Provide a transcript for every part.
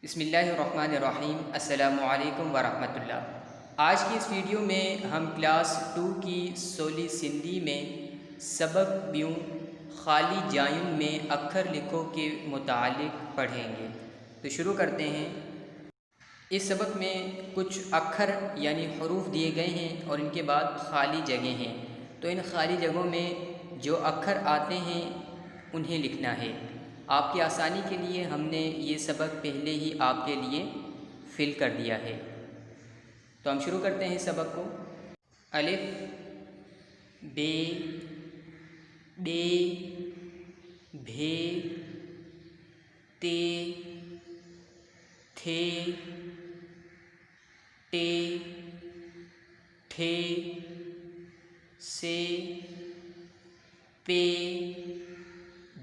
بسم اللہ الرحمن الرحیم۔ السلام علیکم ورحمۃ اللہ۔ آج کی اس ویڈیو میں ہم کلاس 2 کی سولی سندھی میں سبق بیوں خالی جائن میں اکھر لکھو کے متعلق پڑھیں گے۔ تو شروع کرتے ہیں۔ اس سبق میں کچھ اکھر یعنی حروف دیے گئے ہیں اور ان کے بعد خالی جگہیں ہیں، تو ان خالی جگہوں میں جو اکھر آتے ہیں انہیں لکھنا ہے۔ آپ کی آسانی کے لیے ہم نے یہ سبق پہلے ہی آپ کے لیے فل کر دیا ہے۔ تو ہم شروع کرتے ہیں سبق کو۔ الف، بے، ڈے، بھے، تے، تھے، ٹے، ٹھے، سے، پے،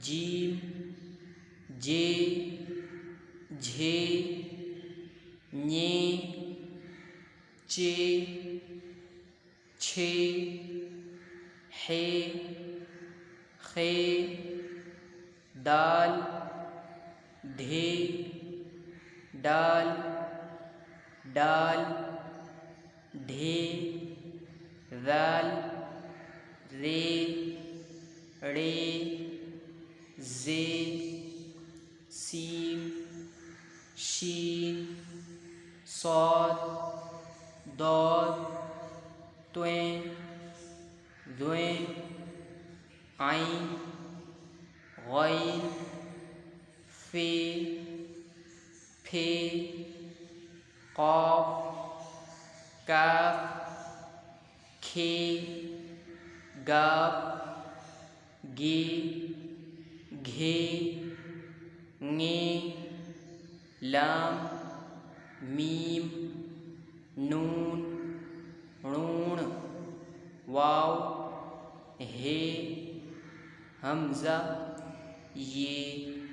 جیم، جے، جھے، ñے، چے، چھے، حے، خے، دال، دھے، ڈال، ڈال، ڈھے، ذال، رے، ڑے، زے، سین، شین، صاد، ضاد، طیں، ذیں، عین، غین، فے، پھے، قاف، کاف، کھے، گاف، گے، گھے، ñے، لام، میم، نون، ڑون، واو، ہے، حمزہ، یہ۔